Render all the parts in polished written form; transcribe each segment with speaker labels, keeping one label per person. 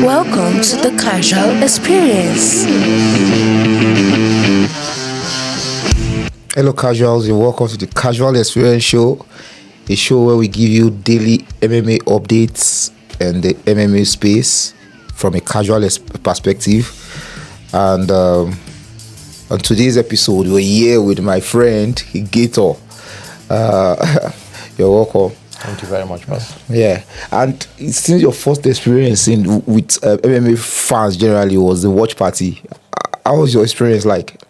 Speaker 1: Welcome to the Casual Experience.
Speaker 2: Hello casuals, and welcome to the Casual Experience Show, a show where we give you daily MMA updates and the MMA space from a casual perspective. And on today's episode, we're here with my friend Gator. You're welcome.
Speaker 3: Thank you very much, boss.
Speaker 2: Yeah, and since your first experience with MMA fans generally was the watch party, how was your experience like?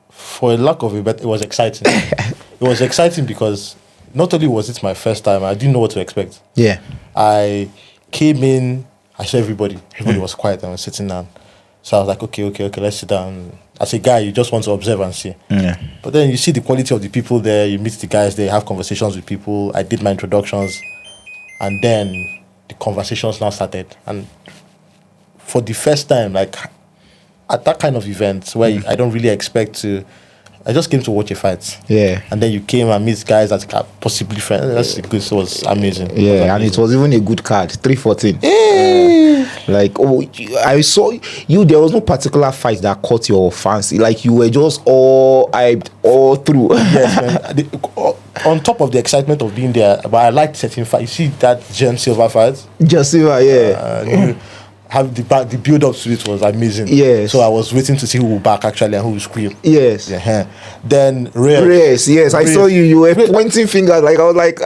Speaker 3: For a lack of a better, it was exciting. It was exciting because not only was it my first time, I didn't know what to expect.
Speaker 2: Yeah.
Speaker 3: I came in, I saw everybody. Everybody was quiet and I was sitting down. So I was like, okay, let's sit down. As a guy, you just want to observe and see.
Speaker 2: Yeah.
Speaker 3: But then you see the quality of the people there, you meet the guys there, have conversations with people. I did my introductions. And then the conversations now started. And for the first time, like at that kind of event where I don't really expect to, I just came to watch a fight.
Speaker 2: Yeah.
Speaker 3: And then you came and meet guys that are possibly friends. That's good. So it was amazing.
Speaker 2: Yeah, and it was even a good card, 314. Like, I saw you. There was no particular fight that caught your fancy. Like, you were just all hyped all through.
Speaker 3: Yes, man. On top of the excitement of being there, but I liked certain fight. You see that Jen Silver fight?
Speaker 2: Jen Silver, yeah.
Speaker 3: The build up to it was amazing.
Speaker 2: Yes.
Speaker 3: So I was waiting to see who will back actually and who will scream.
Speaker 2: Yes.
Speaker 3: Yeah. Then Reyes.
Speaker 2: Reyes, yes. I saw you. You were pointing fingers. Like I was like,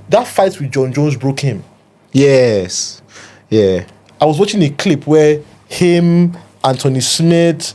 Speaker 3: that fight with John Jones broke him.
Speaker 2: Yes. Yeah.
Speaker 3: I was watching a clip where him, Anthony Smith,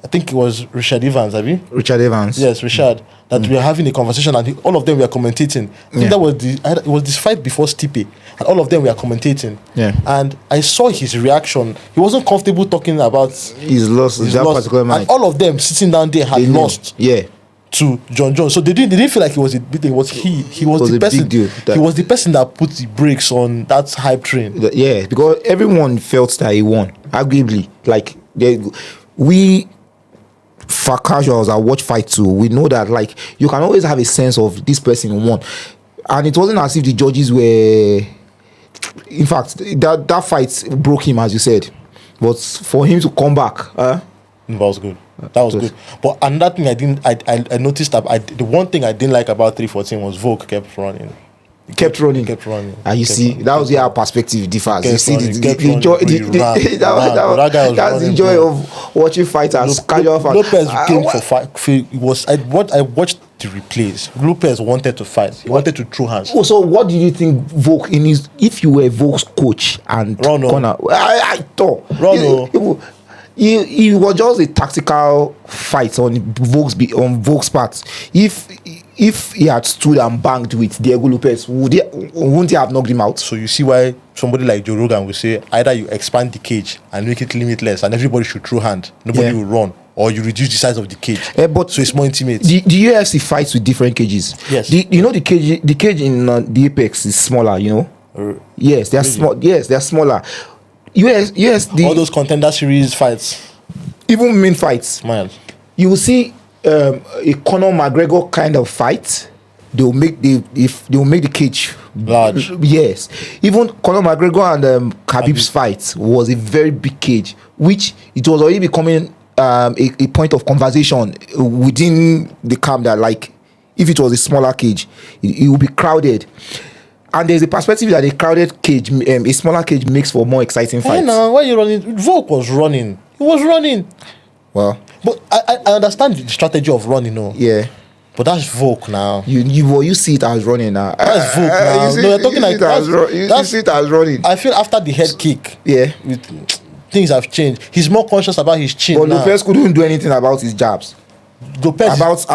Speaker 3: I think it was Richard Evans, have you?
Speaker 2: Richard Evans.
Speaker 3: Yes, Richard. That we were having a conversation and all of them were commentating. I think that was it was this fight before Stipe, and all of them were commentating.
Speaker 2: Yeah.
Speaker 3: And I saw his reaction. He wasn't comfortable talking about
Speaker 2: He's lost that particular match.
Speaker 3: And all of them sitting down there had lost.
Speaker 2: Yeah.
Speaker 3: To John Jones, so they didn't feel like it was a big thing. It was he was the person. He was the person that put the brakes on that hype train.
Speaker 2: Yeah, because everyone felt that he won. Arguably, like we for casuals that watch fight too, we know that like you can always have a sense of this person won, and it wasn't as if the judges were. In fact, that fight broke him, as you said, but for him to come back,
Speaker 3: that was good. That was good. But another thing I noticed that the one thing I didn't like about 314 was Volk kept running.
Speaker 2: Kept running. And you see, that was where our perspective differs. You see, the joy, that's the joy of watching fighters.
Speaker 3: Lopez came for fight. I watched the replays. Lopez wanted to fight. He wanted to throw hands.
Speaker 2: So what did you think Volk if you were Volk's coach and corner? I thought it was just a tactical fight on Volk's part. If he had stood and banged with Diego Lopez, wouldn't he have knocked him out?
Speaker 3: So you see why somebody like Joe Rogan will say either you expand the cage and make it limitless and everybody should throw hand, nobody will run, or you reduce the size of the cage.
Speaker 2: But
Speaker 3: so it's more intimate.
Speaker 2: The UFC fights with different cages.
Speaker 3: Yes.
Speaker 2: You know the cage in the Apex is smaller. You know. Yes, they're small. Yes, they're smaller.
Speaker 3: All those Contender Series fights,
Speaker 2: even main fights,
Speaker 3: man.
Speaker 2: You will see a Conor McGregor kind of fight. They will make the cage
Speaker 3: large.
Speaker 2: Yes, even Conor McGregor and Khabib's fight was a very big cage, which it was already becoming a point of conversation within the camp that like if it was a smaller cage, it would be crowded. And there's a perspective that a crowded cage, a smaller cage, makes for more exciting fights.
Speaker 3: Hey, now, why are you running? Volk was running. He was running.
Speaker 2: Well,
Speaker 3: but I understand the strategy of running, no.
Speaker 2: Yeah.
Speaker 3: But that's Volk now.
Speaker 2: You see it as running now.
Speaker 3: That's Volk now.
Speaker 2: You see it as running.
Speaker 3: I feel after the head kick, things have changed. He's more conscious about his chin.
Speaker 2: But Lopez couldn't do anything about his jabs. About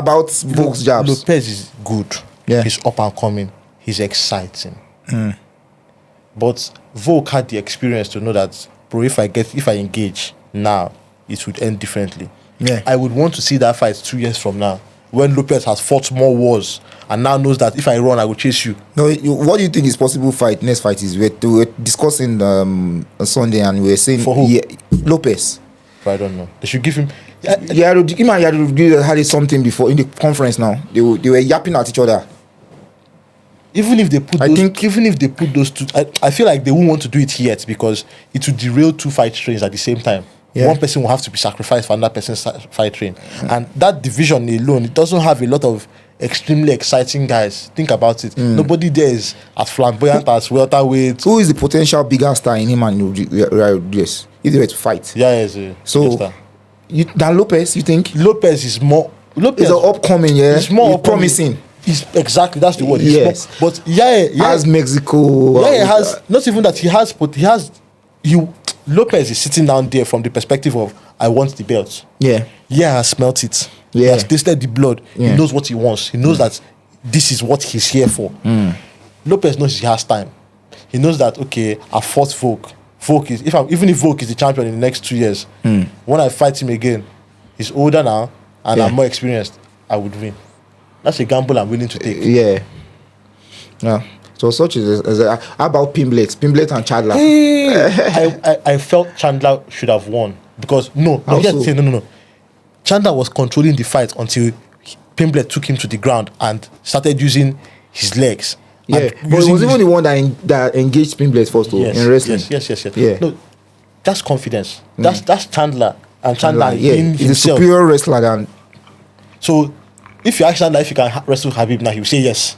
Speaker 2: Volk's jabs.
Speaker 3: Lopez is good.
Speaker 2: Yeah.
Speaker 3: He's up and coming. He's exciting. But Volk had the experience to know that, bro, if I engage now, it would end differently.
Speaker 2: Yeah.
Speaker 3: I would want to see that fight 2 years from now, when Lopez has fought more wars and now knows that if I run, I will chase you.
Speaker 2: No, what do you think is possible fight? Next fight is we were discussing on Sunday and we were saying
Speaker 3: for who?
Speaker 2: Lopez.
Speaker 3: I don't know. They should give him.
Speaker 2: Him and had something before in the conference. Now they were yapping at each other.
Speaker 3: even if they put those two, I feel like they won't want to do it yet because it would derail two fight trains at the same time. Yeah. One person will have to be sacrificed for another person's fight train. And that division alone, it doesn't have a lot of extremely exciting guys. Think about it. Nobody there is as flamboyant as welterweight.
Speaker 2: Who is the potential bigger star in him and yes, if they were to fight?
Speaker 3: Yeah,
Speaker 2: so Dan Lopez, you think?
Speaker 3: Lopez is more. Lopez
Speaker 2: is an upcoming, yeah.
Speaker 3: It's more
Speaker 2: promising.
Speaker 3: Exactly, that's the word.
Speaker 2: Yes.
Speaker 3: But has
Speaker 2: Mexico.
Speaker 3: Yeah, has not even that he has, but Lopez is sitting down there from the perspective of I want the belt.
Speaker 2: Yeah.
Speaker 3: Yeah, has smelt it.
Speaker 2: Yeah.
Speaker 3: He has tasted the blood.
Speaker 2: Yeah.
Speaker 3: He knows what he wants. He knows that this is what he's here for. Lopez knows he has time. He knows that okay, I fought Volk. Volk is even if Volk is the champion in the next 2 years, when I fight him again, he's older now and I'm more experienced, I would win. That's a gamble I'm willing to take.
Speaker 2: Yeah. Yeah. So such is how about Pimblet and Chandler?
Speaker 3: I felt Chandler should have won because no. Chandler was controlling the fight until Pimblet took him to the ground and started using his legs.
Speaker 2: Yeah, but it was even the one that engaged Pimblet first in wrestling.
Speaker 3: Yes.
Speaker 2: Yeah.
Speaker 3: No, that's confidence. That's Chandler and Chandler in
Speaker 2: he's
Speaker 3: himself.
Speaker 2: a superior wrestler than.
Speaker 3: So if you ask Chandler if he can wrestle Habib now, he will say yes.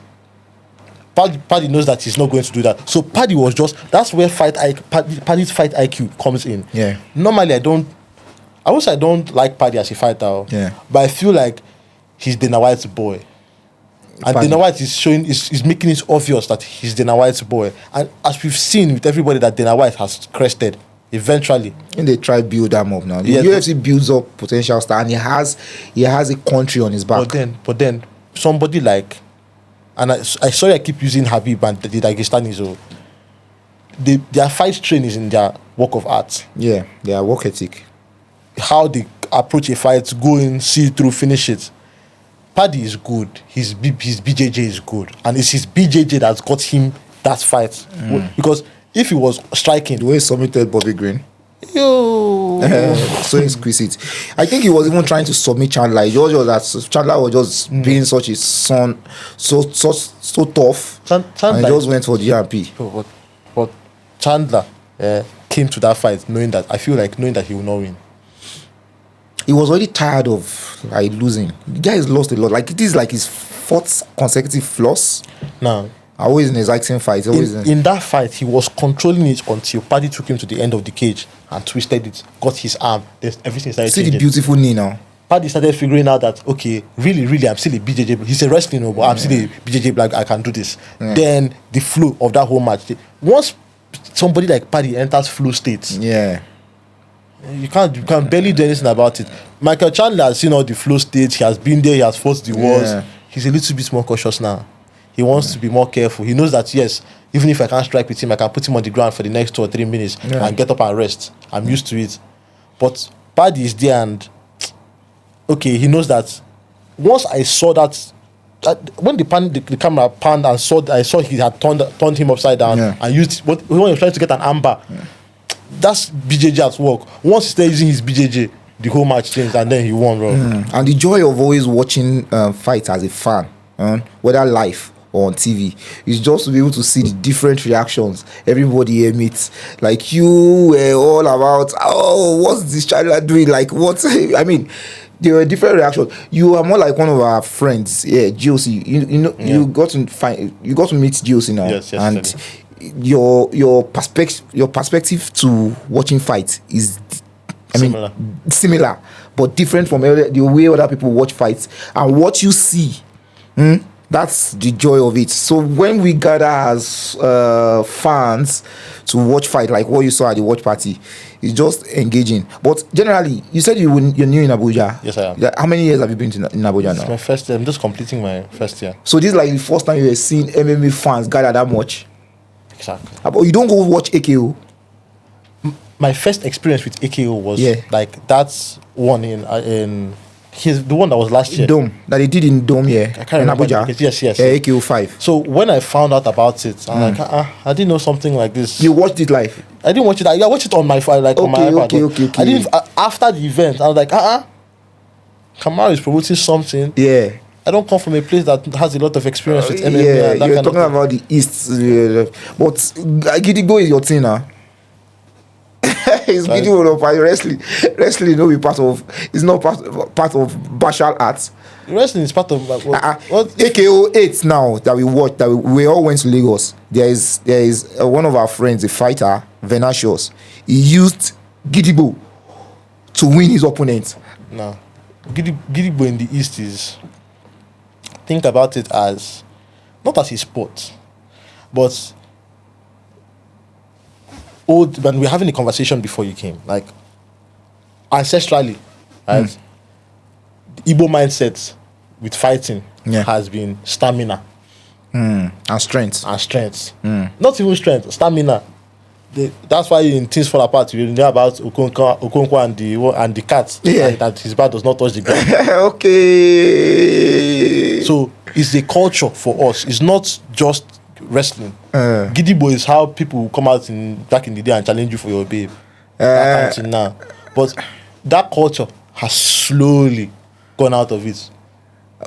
Speaker 3: Paddy knows that he's not going to do that. So Paddy was that's where Paddy's fight IQ comes in.
Speaker 2: Yeah.
Speaker 3: Normally I don't like Paddy as a fighter.
Speaker 2: Yeah.
Speaker 3: But I feel like he's Dana White's boy. And
Speaker 2: Paddy.
Speaker 3: Dana White is making it obvious that he's Dana White's boy. And as we've seen with everybody that Dana White has crested, eventually.
Speaker 2: And they try to build them up now. The
Speaker 3: Yeah.
Speaker 2: UFC builds up potential star and he has a country on his back.
Speaker 3: But then somebody like, and I sorry I keep using Habib and the Dagestanis, their fight train is in their work of art.
Speaker 2: Yeah, their work ethic.
Speaker 3: How they approach a fight, go in, see it through, finish it. Paddy is good. His BJJ is good. And it's his BJJ that's got him that fight. Because if he was striking...
Speaker 2: The way he submitted Bobby Green.
Speaker 3: Yo.
Speaker 2: So exquisite. I think he was even trying to submit Chandler. It was just that Chandler was just being such a son, so tough.
Speaker 3: Chandler,
Speaker 2: and he just went for the GRP.
Speaker 3: But Chandler came to that fight knowing that he will not win.
Speaker 2: He was already tired of losing. The guy has lost a lot. Like it is like his fourth consecutive loss.
Speaker 3: Now,
Speaker 2: always in exciting fights.
Speaker 3: In that fight, he was controlling it until Paddy took him to the end of the cage and twisted it, got his arm. Everything started changing.
Speaker 2: See the beautiful knee now.
Speaker 3: Paddy started figuring out that, okay, really, I'm still a BJJ. He's a wrestling, but I'm still a BJJ black. I can do this. Yeah. Then the flow of that whole match. Once somebody like Paddy enters flow state, you can barely do anything about it. Michael Chandler has seen all the flow states. He has been there. He has fought the wars. He's a little bit more cautious now. He wants to be more careful. He knows that, yes, even if I can't strike with him, I can put him on the ground for the next 2 or 3 minutes and get up and rest. I'm used to it. But Paddy is there and, okay, he knows that once I saw that when the camera panned and I saw he had turned him upside down and used when he was trying to get an armbar. That's BJJ at work. Once he started using his BJJ, the whole match changed and then he won, bro.
Speaker 2: And the joy of always watching fights as a fan, whether live or on TV, is just to be able to see the different reactions everybody emits. Like you were all about, what's this child doing? Like what? I mean, there were different reactions. You are more like one of our friends, GOC. You got to meet GOC now,
Speaker 3: yes,
Speaker 2: and your perspective to watching fights is, similar, but different from the way other people watch fights and what you see. That's the joy of it. So when we gather as fans to watch fight, like what you saw at the watch party, it's just engaging. But generally, you said you're new in Abuja.
Speaker 3: Yes, I am.
Speaker 2: How many years have you been in Abuja now?
Speaker 3: It's my first year. I'm just completing my first year.
Speaker 2: So this is like the first time you were seeing MMA fans gather that much?
Speaker 3: Exactly.
Speaker 2: But you don't go watch AKO?
Speaker 3: My first experience with AKO was like that's one in he's the one that was last year.
Speaker 2: Dome. That they did in Dome,
Speaker 3: I can't remember.
Speaker 2: Abuja.
Speaker 3: Yes.
Speaker 2: AKO 5.
Speaker 3: So when I found out about it, I'm like, I didn't know something like this.
Speaker 2: You watched it live?
Speaker 3: I didn't watch it. I watched it on my phone, on my iPad.
Speaker 2: Okay.
Speaker 3: I didn't. After the event, I was like, Kamaru is promoting something.
Speaker 2: Yeah.
Speaker 3: I don't come from a place that has a lot of experience with MMA.
Speaker 2: Yeah,
Speaker 3: and that
Speaker 2: you're
Speaker 3: kind of
Speaker 2: talking
Speaker 3: thing.
Speaker 2: about the East. But Gidigbo is your thing now. It's
Speaker 3: Right.
Speaker 2: Gidigbo, no part wrestling. Wrestling no be part of. It's not part of martial arts.
Speaker 3: Wrestling is part of what
Speaker 2: AKO 8 now that we watched, that we all went to Lagos. There is one of our friends, a fighter, Venatius. He used Gidigbo to win his opponent.
Speaker 3: No. Gidigbo in the East is, think about it as not as a sport, but old. When we were having a conversation before you came, like ancestrally, right? The Igbo mindset with fighting has been stamina
Speaker 2: And strength.
Speaker 3: and strength. Not even strength, stamina. That's why in Things Fall Apart you know about Okonkwo and the cat.
Speaker 2: Yeah.
Speaker 3: And that his bat does not touch the ground.
Speaker 2: Okay.
Speaker 3: So it's a culture for us. It's not just wrestling. Gidigbo is how people come out back in the day and challenge you for your babe. That kind of thing now. But that culture has slowly gone out of it.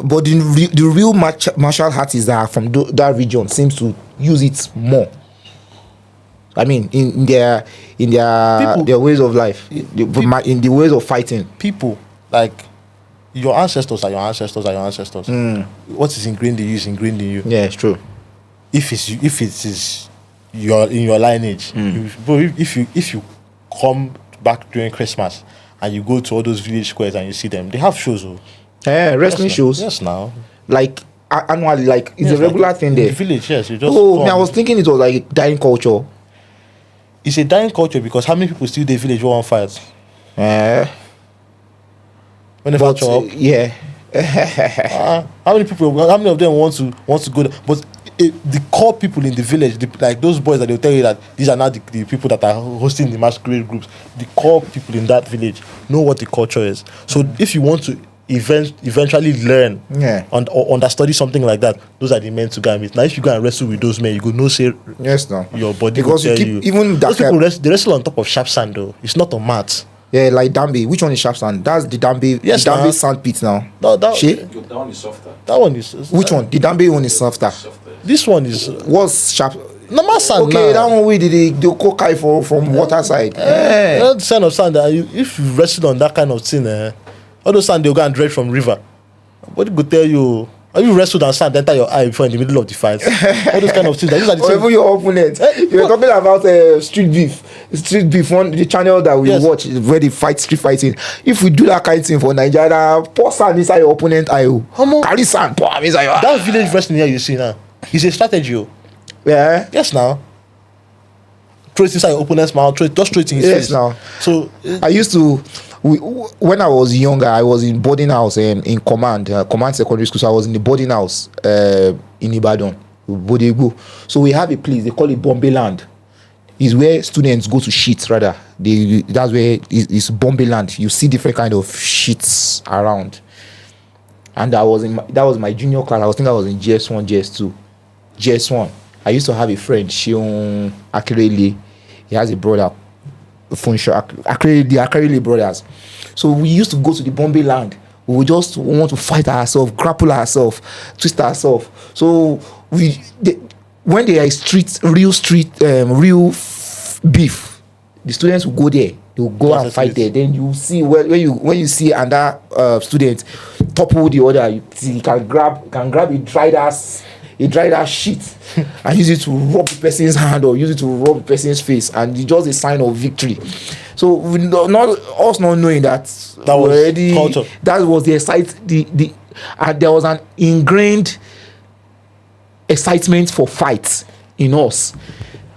Speaker 2: But the real martial artists that are from that region seems to use it more. I mean, in their ways of life, in the ways of fighting.
Speaker 3: People like your ancestors are your ancestors are your ancestors. What is ingrained in you is ingrained in you.
Speaker 2: Yeah, it's true.
Speaker 3: If it is your in your lineage, if you come back during Christmas and you go to all those village squares and you see them, they have shows.
Speaker 2: Wrestling shows.
Speaker 3: Yes, now.
Speaker 2: Like annually, like it's a regular
Speaker 3: like
Speaker 2: thing
Speaker 3: in
Speaker 2: there.
Speaker 3: the village, yes. You just
Speaker 2: Oh,
Speaker 3: come.
Speaker 2: I was thinking it was like dying culture.
Speaker 3: It's a dying culture because how many people still the village won't fight?
Speaker 2: Eh,
Speaker 3: When they
Speaker 2: but
Speaker 3: show up,
Speaker 2: yeah,
Speaker 3: how many of them want to go there? But the core people in the village, like those boys that they'll tell you that these are not the people that are hosting the masquerade groups. The core people in that village know what the culture is. So if you want to eventually learn or understudy something like that, those are the men to go and meet. Now if you go and wrestle with those men, you go no say
Speaker 2: yes, no.
Speaker 3: your body
Speaker 2: Because
Speaker 3: will
Speaker 2: you
Speaker 3: tell
Speaker 2: keep
Speaker 3: you.
Speaker 2: even
Speaker 3: Those
Speaker 2: that
Speaker 3: people they wrestle on top of sharp sand though. It's not on mat.
Speaker 2: yeah, like Dambe. Which one is sharp sand? That's the Dambe.
Speaker 3: Yes,
Speaker 2: the Dambe
Speaker 3: nah.
Speaker 2: sand pit now.
Speaker 3: That
Speaker 4: That one is softer.
Speaker 3: one is
Speaker 2: Which one? The Dambe one is softer.
Speaker 3: This one is
Speaker 2: What's sharp?
Speaker 3: normal sand.
Speaker 2: Okay,
Speaker 3: now.
Speaker 2: that one we did the cocaine from water side.
Speaker 3: That kind of sand that if you wrestle on that kind of thing, all those sand they'll go and dredge from river. What go tell you? Have you wrestled on sand enter your eye before in the middle of the fight? All those kind of things. These are the
Speaker 2: Or
Speaker 3: things.
Speaker 2: even your opponent. You were talking about street beef. Street beef on the channel that we
Speaker 3: Yes.
Speaker 2: watch where they fight street fighting. If we do that kind of thing for Nigeria, pour sand inside your opponent eye. Carry sand, pour am inside your eye.
Speaker 3: That village wrestling here you see now is a strategy.
Speaker 2: Yeah.
Speaker 3: Yes, now. Throw it inside your opponent's mouth. Just throw it in his
Speaker 2: Yes,
Speaker 3: face.
Speaker 2: now.
Speaker 3: So
Speaker 2: I used to, when I was younger, I was in boarding house in command secondary school. So I was in the boarding house in Ibadan, Bodego. So we have a place they call it Bombay Land. Is where students go to shit rather. That's where it's Bombay Land. You see different kind of shits around. And that was my junior class. I was thinking I was in GS1, GS2, GS1. I used to have a friend, Shion Akirele. He has a brother, Funsho Akirele, the Akirele brothers. So we used to go to the Bombay Land. We would just want to fight ourselves, grapple ourselves, twist ourselves. So when they are real beef, the students will go there. They will go and fight there. Then you see when you see another student topple the other, you can grab a dried ass shit and use it to rub the person's hand or use it to rub the person's face, and it's just a sign of victory. So not knowing that
Speaker 3: was
Speaker 2: already
Speaker 3: culture.
Speaker 2: that was the there was an ingrained excitement for fights in us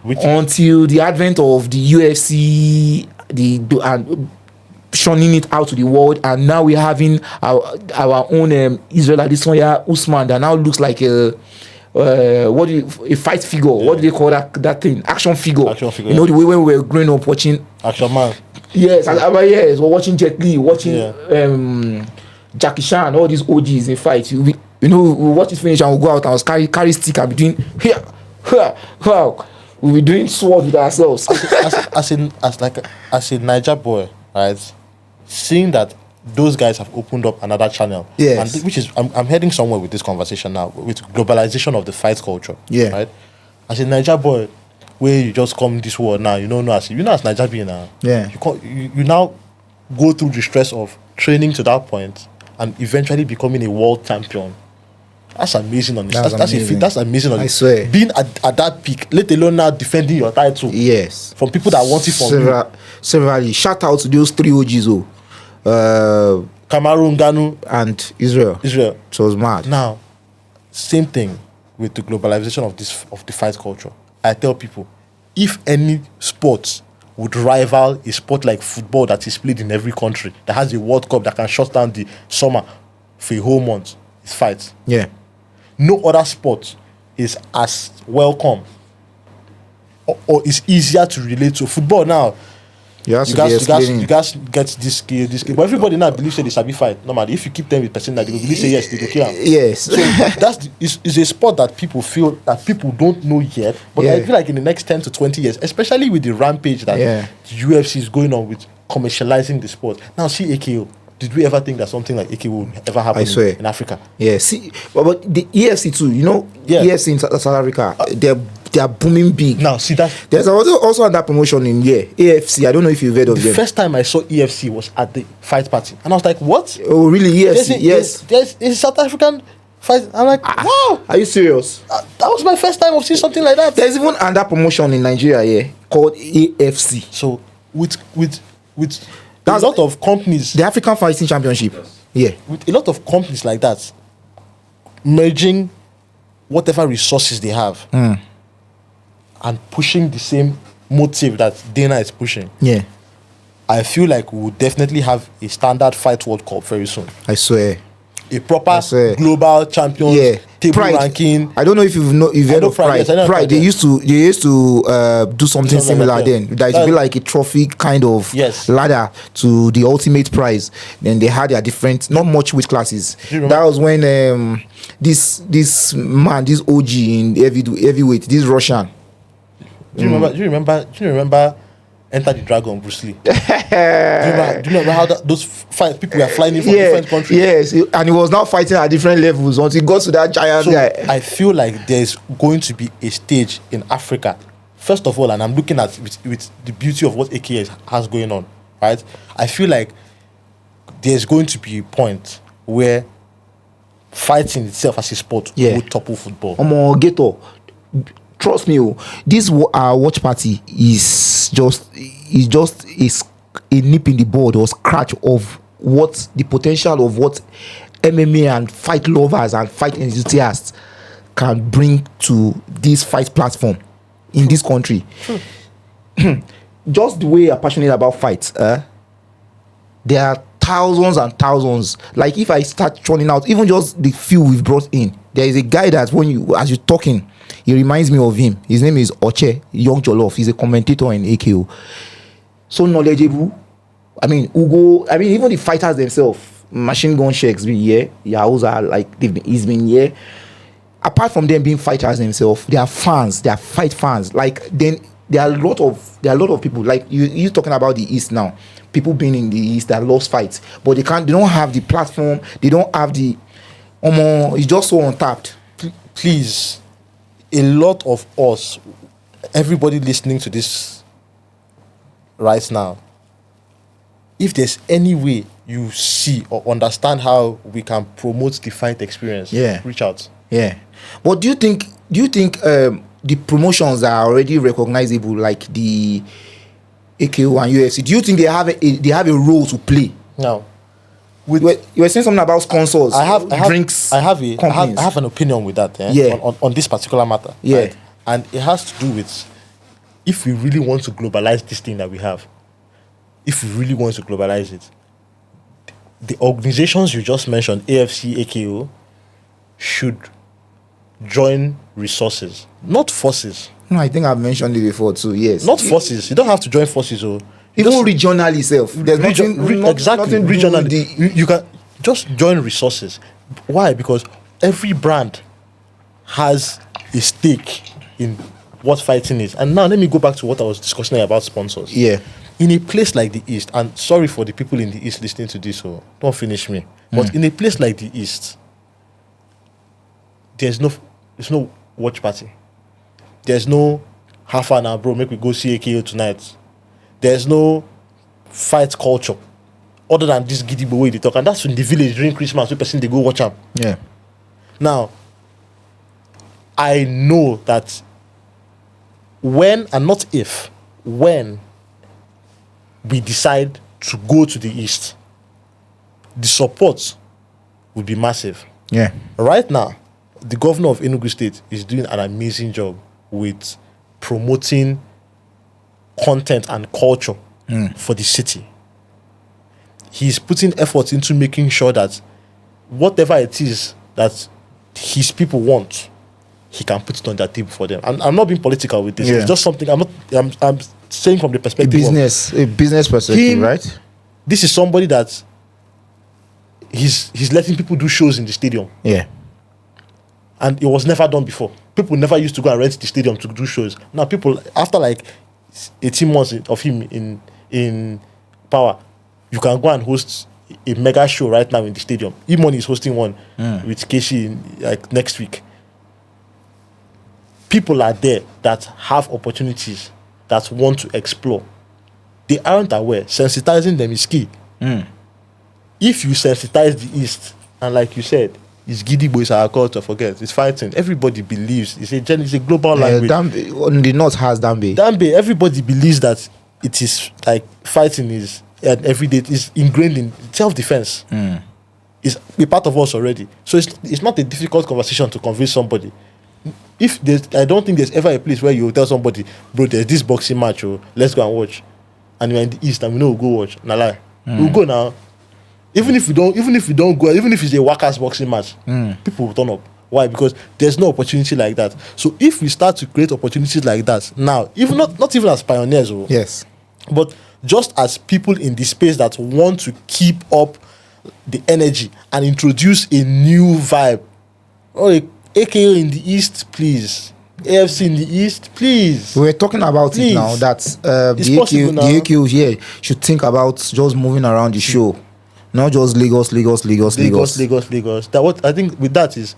Speaker 2: until the advent of the UFC, and shunning it out to the world, and now we're having our own Israel. This one here, Usman, that now looks like a fight figure.
Speaker 3: Yeah.
Speaker 2: What do they call that thing? Action figure. You know,
Speaker 3: yeah.
Speaker 2: the way when we were growing up watching
Speaker 3: Action Man.
Speaker 2: yes, yes, we're watching Jet Li, watching Jackie Chan, all these OGs in fight. You know, we watch it finish and we'll go out and carry stick and be doing here. We'll be doing sword with ourselves.
Speaker 3: as a Niger boy, right? Seeing that those guys have opened up another channel.
Speaker 2: Yes.
Speaker 3: And which is, I'm heading somewhere with this conversation now, with globalization of the fight culture.
Speaker 2: Yeah.
Speaker 3: Right? As a Niger boy, where you just come this world now, you know as Niger being now.
Speaker 2: Yeah.
Speaker 3: You now go through the stress of training to that point and eventually becoming a world champion. That's amazing on this. That's amazing on
Speaker 2: I swear.
Speaker 3: Being at that peak, let alone now defending your title.
Speaker 2: Yes.
Speaker 3: From people that want it from you.
Speaker 2: Severally. Shout out to those 3 OGs,
Speaker 3: Cameroon, Ghana,
Speaker 2: and Israel. It was mad.
Speaker 3: Now, same thing with the globalization of the fight culture. I tell people, if any sport would rival a sport like football that is played in every country, that has a World Cup that can shut down the summer for a whole month, it's fight.
Speaker 2: Yeah.
Speaker 3: No other sport is as welcome or is easier to relate to. Football now, you guys get this skill. But everybody now believes that they sabi fight. Normally, if you keep them with person that they will believe say yes, they go kill them.
Speaker 2: Yes.
Speaker 3: So is a sport that people feel that people don't know yet. But I feel like in the next 10 to 20 years, especially with the rampage that the UFC is going on with commercializing the sport. Now see AKO. Did we ever think that something like AKO would ever happen in Africa?
Speaker 2: Yeah, see, but the EFC too, EFC in South Africa, they are booming big.
Speaker 3: Now, see that
Speaker 2: there's also another promotion in here, AFC. I don't know if you've heard of them.
Speaker 3: The first time I saw EFC was at the fight party, and I was like, "What?
Speaker 2: Oh, really? EFC? Yes.
Speaker 3: There's a South African fight." I'm like, "Wow,
Speaker 2: are you serious?"
Speaker 3: That was my first time of seeing something like that.
Speaker 2: There's even another promotion in Nigeria here called AFC.
Speaker 3: So with a lot of companies,
Speaker 2: the African Fighting Championship. Yeah,
Speaker 3: with a lot of companies like that, merging whatever resources they have and pushing the same motive that Dana is pushing.
Speaker 2: Yeah,
Speaker 3: I feel like we will definitely have a standard fight World Cup very soon.
Speaker 2: I swear.
Speaker 3: A proper global champions table ranking.
Speaker 2: I don't know if you've heard of Pride. Pride. They used to do something similar then. That would be like a trophy kind of ladder to the ultimate prize. Then they had their different, not much weight classes. That was when this man, this OG in heavyweight, this Russian.
Speaker 3: Do you remember Enter the Dragon, Bruce Lee? do you remember how those people were flying in from different countries?
Speaker 2: Yes, and he was now fighting at different levels until he got to that giant guy.
Speaker 3: I feel like there's going to be a stage in Africa, first of all, and I'm looking at with the beauty of what AK has going on, right? I feel like there's going to be a point where fighting itself as a sport would topple football.
Speaker 2: Gator. Trust me, this watch party is just a nip in the bud or scratch of what the potential of what MMA and fight lovers and fight enthusiasts can bring to this fight platform in this country. Just the way you're passionate about fights, there are thousands and thousands. Like if I start churning out even just the few we've brought in, there is a guy that as you're talking, he reminds me of him. His name is Oche Young Jollof. He's a commentator in AKO. So knowledgeable. I mean, Ugo. I mean, even the fighters themselves, Machine Gun Sheiks, been here. Yahuza, like he's been here. Apart from them being fighters themselves, they are fans. They are fight fans. Like then there are a lot of people. Like you talking about the East now. People being in the East that lost fights, but they don't have the platform. They don't have the. It's just so untapped.
Speaker 3: Please. A lot of us, everybody listening to this right now, if there's any way you see or understand how we can promote the fight experience, reach out.
Speaker 2: Yeah. But do you think the promotions are already recognizable, like the AKO and UFC? Do you think they have a role to play?
Speaker 3: No.
Speaker 2: You were saying something about sponsors. I have
Speaker 3: an opinion with that. On this particular matter.
Speaker 2: Yeah.
Speaker 3: Right? And it has to do with if we really want to globalize this thing that we have. If we really want to globalize it, the organizations you just mentioned, AFC, AKO, should join resources, not forces.
Speaker 2: No, I think I've mentioned it before too. Yes.
Speaker 3: Not forces. You don't have to join forces.
Speaker 2: Even regionally itself. There's nothing
Speaker 3: regionally. You can just join resources. Why? Because every brand has a stake in what fighting is. And now let me go back to what I was discussing about sponsors.
Speaker 2: Yeah.
Speaker 3: In a place like the East, and sorry for the people in the East listening to this, so don't finish me. But in a place like the East, there's no watch party. There's no half an hour, bro, make we go see AKO tonight. There's no fight culture other than this giddy way they talk. And that's in the village during Christmas, where person they go watch them.
Speaker 2: Yeah.
Speaker 3: Now, I know that when, and not if, when we decide to go to the East, the support will be massive.
Speaker 2: Yeah.
Speaker 3: Right now, the governor of Enugu State is doing an amazing job with promoting content and culture for the city. He's putting effort into making sure that whatever it is that his people want, he can put it on their table for them. I'm not being political with this.
Speaker 2: Yeah.
Speaker 3: It's just something I'm saying from the perspective
Speaker 2: A business perspective, right?
Speaker 3: This is somebody that he's letting people do shows in the stadium.
Speaker 2: Yeah.
Speaker 3: And it was never done before. People never used to go and rent the stadium to do shows. Now people, after like 18 months of him in power, you can go and host a mega show right now in the stadium. Imon is hosting one with Keshi like next week. People are there that have opportunities, that want to explore. They aren't aware. Sensitizing them is key. If you sensitize the East, and like you said, it's giddy boys our culture, forget. It's fighting. Everybody believes. It's a global language.
Speaker 2: On the North has Dambe.
Speaker 3: Dambe, everybody believes that it is like fighting is every day is ingrained in self-defense. It's a part of us already. So it's not a difficult conversation to convince somebody. I don't think there's ever a place where you tell somebody, bro, there's this boxing match, let's go and watch. And you're in the East and we know we'll go watch. Nah lie. We'll go now. Even if we don't go, even if it's a workers boxing match, people will turn up. Why? Because there's no opportunity like that. So if we start to create opportunities like that now, even not even as pioneers,
Speaker 2: Yes.
Speaker 3: but just as people in the space that want to keep up the energy and introduce a new vibe. AKO in the East, please. AFC in the East, please.
Speaker 2: We're talking about
Speaker 3: Please.
Speaker 2: it now. That
Speaker 3: It's
Speaker 2: the
Speaker 3: possible now.
Speaker 2: AKO here should think about just moving around the show, not just Lagos.
Speaker 3: That what I think with that is,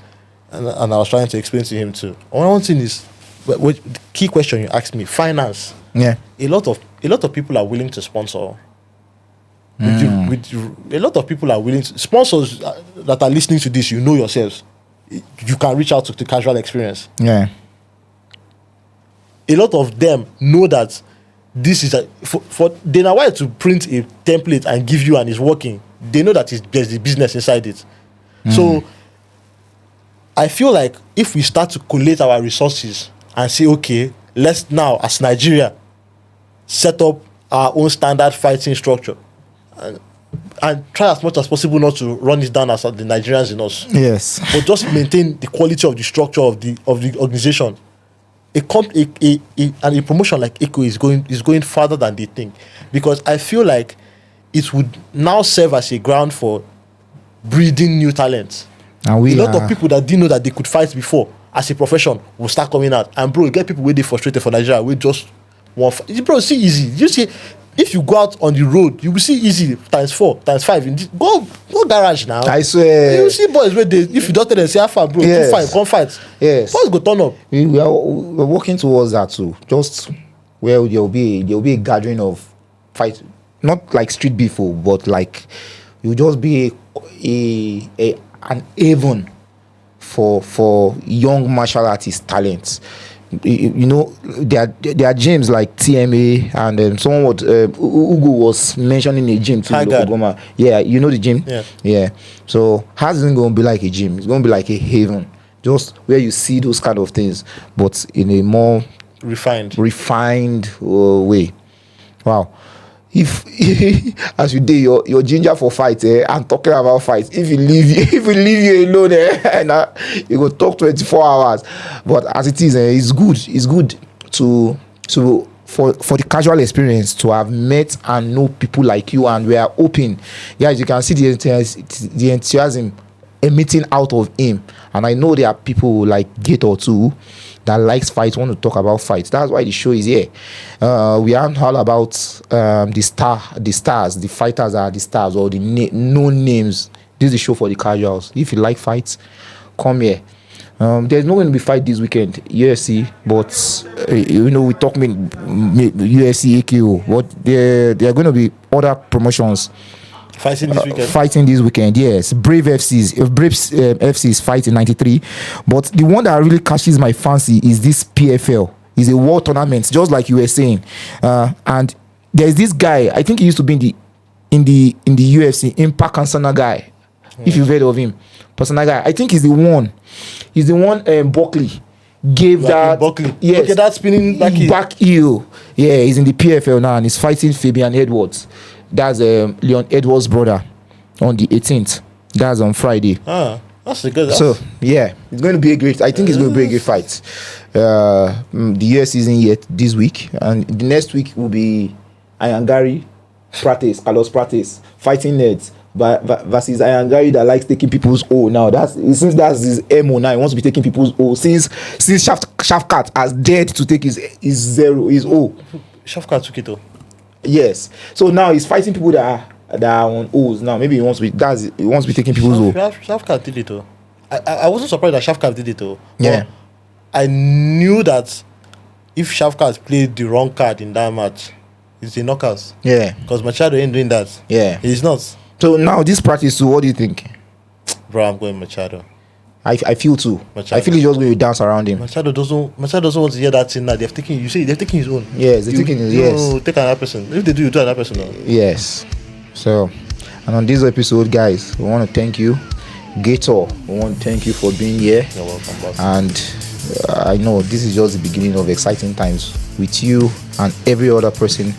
Speaker 3: and I was trying to explain to him too. One thing is, what the key question you asked me, finance.
Speaker 2: Yeah.
Speaker 3: A lot of people are willing to sponsor. A lot of people are willing to sponsors that are listening to this. You know yourselves. You can reach out to casual experience.
Speaker 2: Yeah.
Speaker 3: A lot of them know that this is for they know why to print a template and give you and it's working. They know that there's a business inside it. So I feel like if we start to collate our resources and say, okay, let's now as Nigeria set up our own standard fighting structure and try as much as possible not to run it down as the Nigerians in us.
Speaker 2: Yes.
Speaker 3: But just maintain the quality of the structure of the organization. A promotion like ECO is going farther than they think, because I feel like it would now serve as a ground for breeding new talents.
Speaker 2: And
Speaker 3: a lot of people that didn't know that they could fight before as a profession will start coming out. And bro, you get people where they frustrated for Nigeria, we just want bro, see easy. You see, if you go out on the road, you will see easy times 4, times 5. Go garage now.
Speaker 2: I swear.
Speaker 3: You see boys where they, if you don't tell them, say, how far, bro,
Speaker 2: Yes.
Speaker 3: 2-5, come fight.
Speaker 2: Yes.
Speaker 3: Boys go turn up.
Speaker 2: We're working towards that too. Just where there'll be a gathering of fight, not like street beef, but like you just be an haven for young martial artist talents. You know, there are gyms like TMA, and someone what Ugo was mentioning a gym too. Yeah, you know the gym. Yeah. So how is it going to be like a gym? It's going to be like a haven, just where you see those kind of things, but in a more refined way. Wow. If as you do your ginger for fight, and talking about fights, if you leave you alone, you go talk 24 hours. But as it is, it's good to for the casual experience to have met and know people like you, and we are open. Guys, you can see the enthusiasm emitting out of him. And I know there are people like Gator too that likes fights, want to talk about fights. That's why the show is here. We aren't all about the stars, the fighters are the stars, or the known names. This is the show for the casuals. If you like fights, come here. There's not going to be fight this weekend, UFC, but we talk UFC AKO, but there are going to be other promotions fighting this weekend. Yes, Brave FC is fighting 93, but the one that really catches my fancy is this PFL. It's a world tournament, just like you were saying, and there's this guy. I think he used to be in the UFC, Impact Kansana guy. If you've heard of him, personal guy. I think he's the one. Buckley gave that.
Speaker 3: Buckley.
Speaker 2: Yes.
Speaker 3: Okay, that's spinning
Speaker 2: back heel. Yeah, he's in the PFL now and he's fighting Fabian Edwards. That's Leon Edwards' brother on the 18th. That's on Friday.
Speaker 3: That's a good.
Speaker 2: So yeah, it's going to be a great. I think it's going to be a great fight. The US isn't yet this week, and the next week will be Carlos Prates fighting Neds. Versus Gary that likes taking people's O. Now since that's his MO now, he wants to be taking people's O. Since Shafkat has dared to take his O.
Speaker 3: Shafkat took it.
Speaker 2: Yes. So now he's fighting people that are on O's. Now maybe he wants to be taking people's O.
Speaker 3: Shafkat did it. I wasn't surprised that Shafkat did it.
Speaker 2: Yeah.
Speaker 3: I knew that if Shafkat played the wrong card in that match, it's a knockout.
Speaker 2: Yeah.
Speaker 3: Because Machado ain't doing that.
Speaker 2: Yeah.
Speaker 3: He's not.
Speaker 2: So now this practice too, what do you think?
Speaker 3: Bro, I'm going Machado.
Speaker 2: I feel too.
Speaker 3: Machado.
Speaker 2: I feel he's just going to dance around him.
Speaker 3: Machado doesn't want to hear that thing now. They're taking his own.
Speaker 2: Yes, they're taking his yes.
Speaker 3: Take another person. If they do, you do another person. No?
Speaker 2: Yes. So, and on this episode, guys, we want to thank you, Gator. We want to thank you for being here.
Speaker 3: You're welcome, boss.
Speaker 2: And I know this is just the beginning of exciting times with you and every other person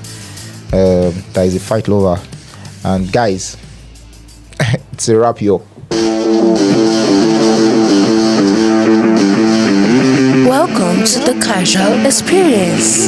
Speaker 2: that is a fight lover. And guys, it's a wrap, yo.
Speaker 1: Welcome to the casual experience.